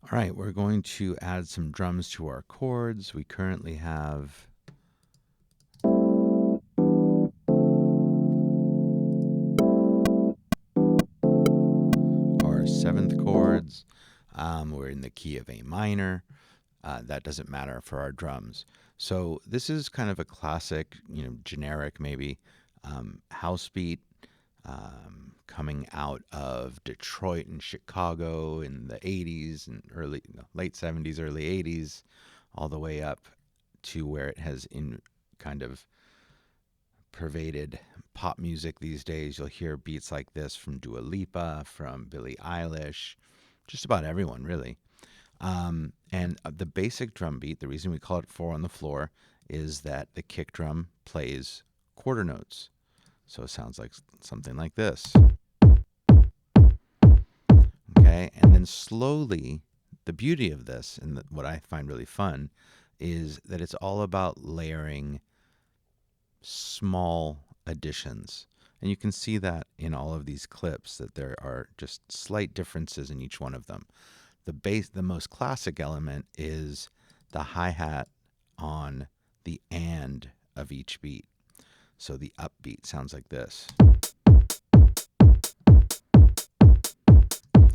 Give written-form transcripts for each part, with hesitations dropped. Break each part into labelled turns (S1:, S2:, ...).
S1: All right, we're going to add some drums to our chords. We currently have our seventh chords. We're in the key of A minor. That doesn't matter for our drums. So this is kind of a classic, generic maybe house beat coming out of Detroit and Chicago in the 80s and late 70s, early 80s, all the way up to where it has in kind of pervaded pop music these days. You'll hear beats like this from Dua Lipa, from Billie Eilish, just about everyone, really. And the basic drum beat, the reason we call it four on the floor, is that the kick drum plays quarter notes. So it sounds like something like this. Okay, and then slowly, the beauty of this, and what I find really fun, is that it's all about layering small additions. And you can see that in all of these clips, that there are just slight differences in each one of them. The most classic element is the hi-hat on the and of each beat. So the upbeat sounds like this.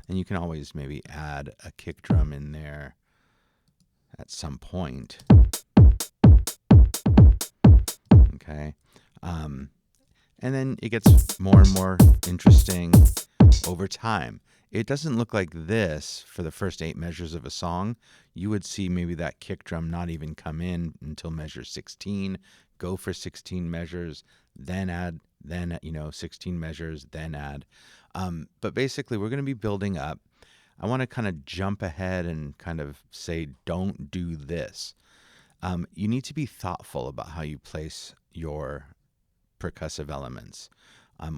S1: And you can always maybe add a kick drum in there at some point. Okay. And then it gets more and more interesting over time. It doesn't look like this for the first 8 measures of a song. You would see maybe that kick drum not even come in until measure 16, go for 16 measures, then add, 16 measures, then add. But basically, we're going to be building up. I want to kind of jump ahead and kind of say, don't do this. You need to be thoughtful about how you place your percussive elements.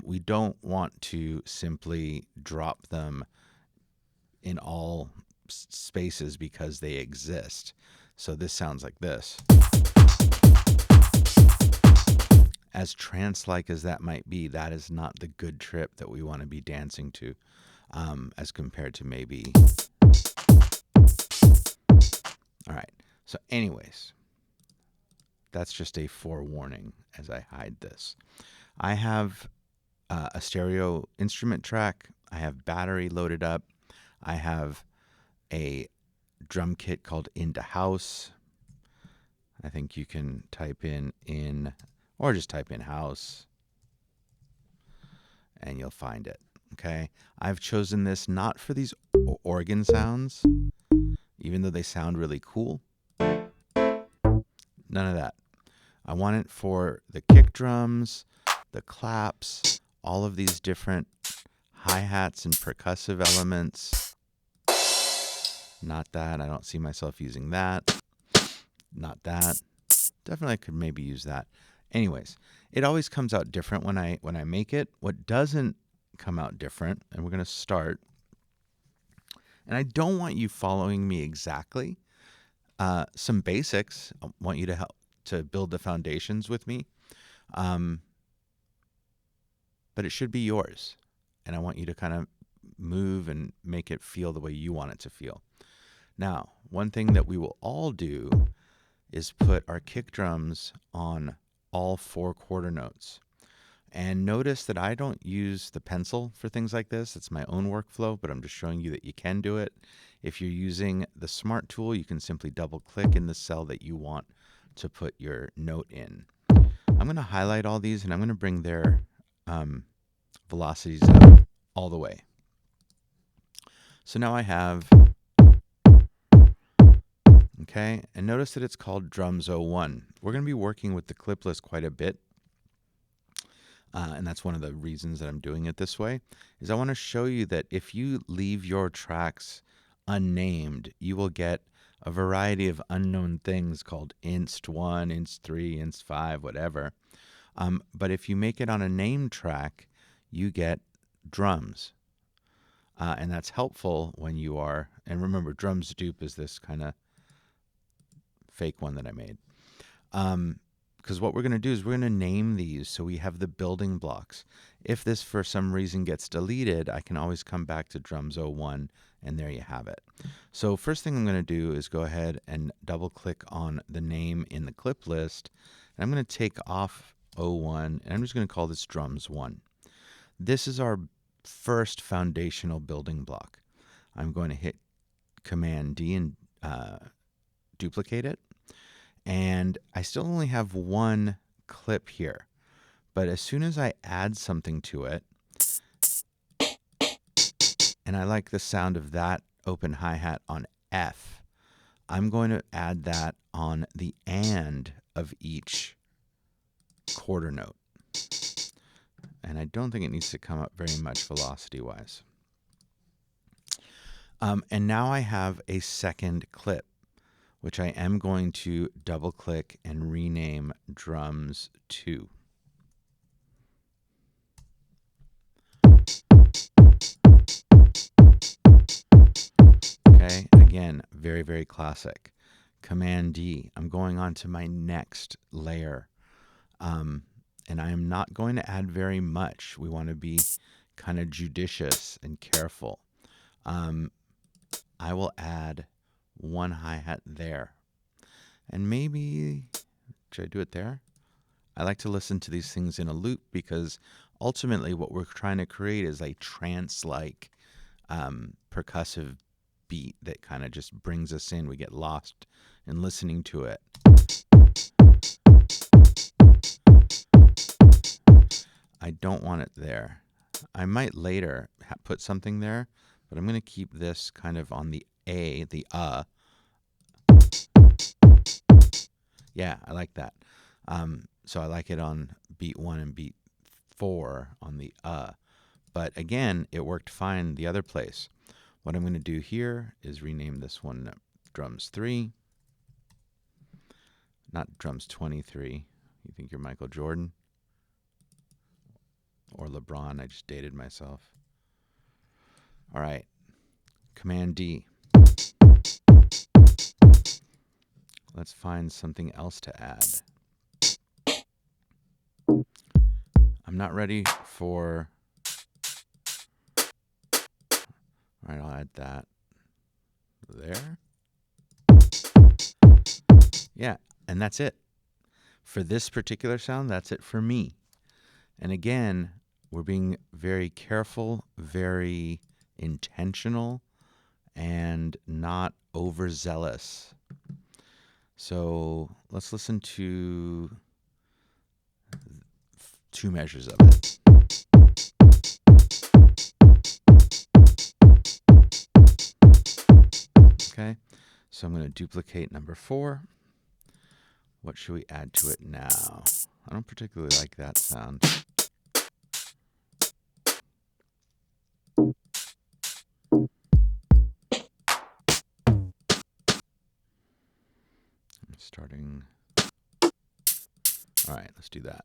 S1: We don't want to simply drop them in all spaces because they exist. So this sounds like this. As trance-like as that might be, that is not the good trip that we want to be dancing to, as compared to maybe. All right. So anyways, that's just a forewarning as I hide this. I have a stereo instrument track. I have battery loaded up. I have a drum kit called Into House. I think you can type in, or just type in house, and you'll find it. Okay. I've chosen this not for these organ sounds, even though they sound really cool. None of that. I want it for the kick drums, the claps, all of these different hi-hats and percussive elements. Not that. I don't see myself using that. Not that. Definitely I could maybe use that. Anyways, it always comes out different when I make it. What doesn't come out different, and we're going to start, and I don't want you following me exactly. Some basics. I want you to help to build the foundations with me. But it should be yours. And I want you to kind of move and make it feel the way you want it to feel. Now, one thing that we will all do is put our kick drums on all 4 quarter notes. And notice that I don't use the pencil for things like this. It's my own workflow, but I'm just showing you that you can do it. If you're using the Smart tool, you can simply double click in the cell that you want to put your note in. I'm going to highlight all these, and I'm going to bring their velocities up all the way. So now I have, okay, and notice that it's called Drums 01. We're going to be working with the clip list quite a bit. And that's one of the reasons that I'm doing it this way, is I want to show you that if you leave your tracks unnamed, you will get a variety of unknown things called inst 1, inst 3, inst 5, whatever. But if you make it on a named track, you get drums. And that's helpful when you are, and remember, drums dupe is this kind of fake one that I made. Because what we're going to do is we're going to name these so we have the building blocks. If this for some reason gets deleted, I can always come back to Drums 01 And there you have it. So first thing I'm going to do is go ahead and double click on the name in the clip list. And I'm going to take off 01, and I'm just going to call this drums 1. This is our first foundational building block. I'm going to hit Command D and duplicate it. And I still only have one clip here. But as soon as I add something to it, and I like the sound of that open hi-hat on F, I'm going to add that on the and of each quarter note. And I don't think it needs to come up very much velocity-wise. And now I have a second clip, which I am going to double-click and rename drums 2. Okay, again, very, very classic. Command D, I'm going on to my next layer. And I am not going to add very much. We want to be kind of judicious and careful. I will add one hi-hat there. And maybe, should I do it there? I like to listen to these things in a loop because ultimately what we're trying to create is a trance-like percussive beat that kind of just brings us in. We get lost in listening to it. I don't want it there. I might later put something there, but I'm going to keep this kind of on the A, the Yeah, I like that. So I like it on beat 1 and beat 4 on the But again, it worked fine the other place. What I'm going to do here is rename this one drums 3. Not drums 23. You think you're Michael Jordan? Or LeBron? I just dated myself. All right. Command D. Let's find something else to add. I'm not ready for... All right, I'll add that there. Yeah, and that's it. For this particular sound, that's it for me. And again, we're being very careful, very intentional, and not overzealous. So let's listen to 2 measures of it. Okay, so I'm going to duplicate number 4. What should we add to it now? I don't particularly like that sound. I'm starting. All right, let's do that.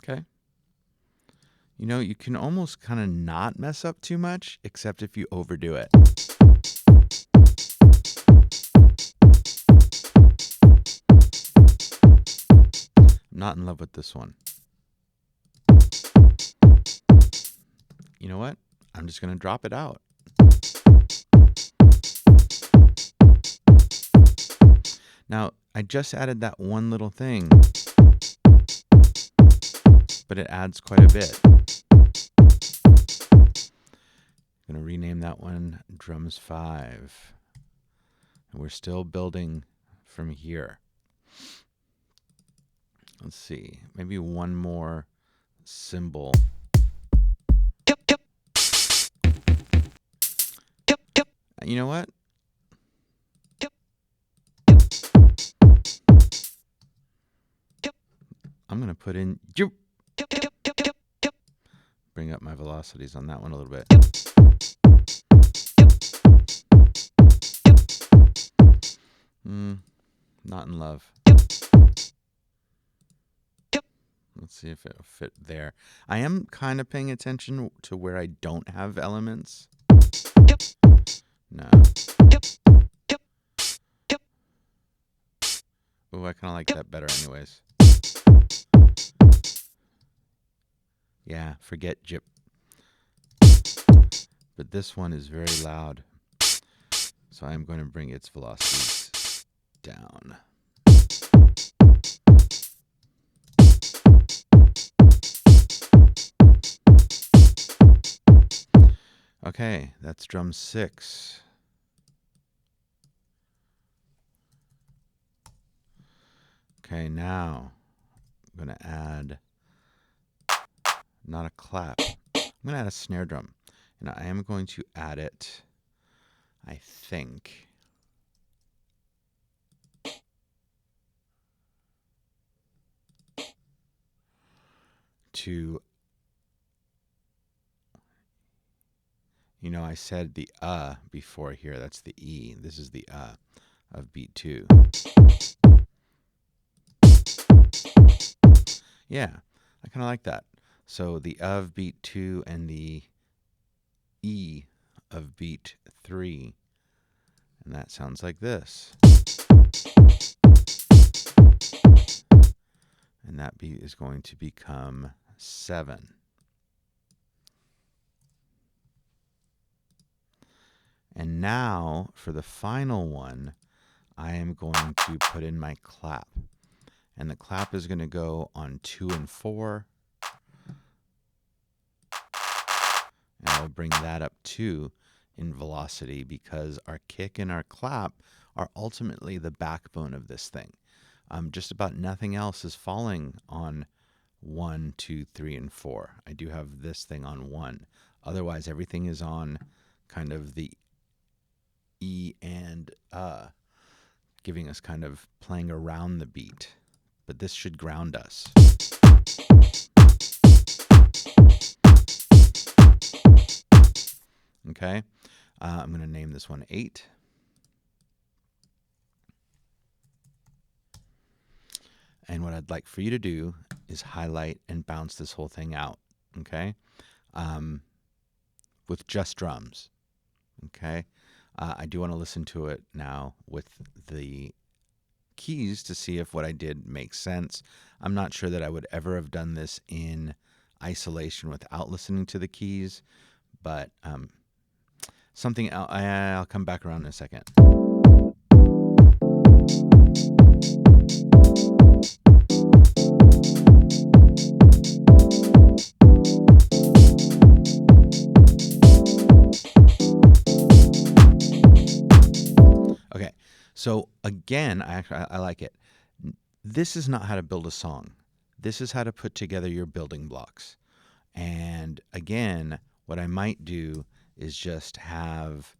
S1: Okay. You know, you can almost kind of not mess up too much, except if you overdo it. I'm not in love with this one. You know what? I'm just going to drop it out. Now, I just added that one little thing, but it adds quite a bit. I'm going to rename that one Drums 5. And we're still building from here. Let's see, maybe one more cymbal. You know what? I'm going to put in... Bring up my velocities on that one a little bit. Not in love. Let's see if it'll fit there. I am kind of paying attention to where I don't have elements. No. Oh, I kind of like that better anyways. Yeah, forget Jip. But this one is very loud. So I'm going to bring its velocities down. Okay, that's drum 6. Okay, now I'm going to add not a clap. I'm going to add a snare drum. And I am going to add it, I think, to, I said the before here. That's the E. This is the of beat 2. Yeah, I kind of like that. So the of beat 2 and the E of beat 3. And that sounds like this. And that beat is going to become 7. And now, for the final one, I am going to put in my clap. And the clap is going to go on 2 and 4. And I'll bring that up 2 in velocity because our kick and our clap are ultimately the backbone of this thing. Just about nothing else is falling on 1, 2, 3, and 4. I do have this thing on 1. Otherwise, everything is on kind of the E and giving us kind of playing around the beat. But this should ground us. Okay, I'm going to name this one 8. And what I'd like for you to do is highlight and bounce this whole thing out, okay, with just drums, okay. I do want to listen to it now with the keys to see if what I did makes sense. I'm not sure that I would ever have done this in isolation without listening to the keys, but something I'll come back around in a second. Okay, so again, I like it. This is not how to build a song. This is how to put together your building blocks. And again, what I might do is just have,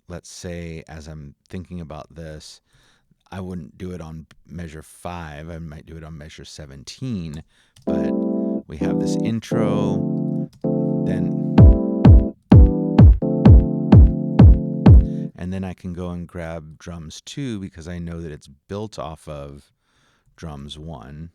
S1: let's say as I'm thinking about this, I wouldn't do it on measure 5. I might do it on measure 17. But we have this intro, and then I can go and grab drums 2 because I know that it's built off of drums 1.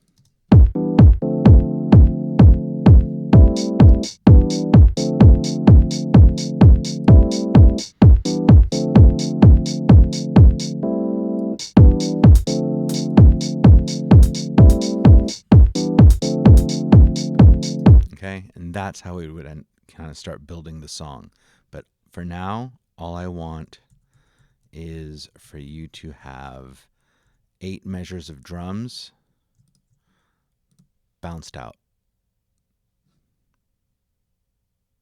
S1: Okay, and that's how we would kind of start building the song. But for now, all I want is for you to have 8 measures of drums bounced out.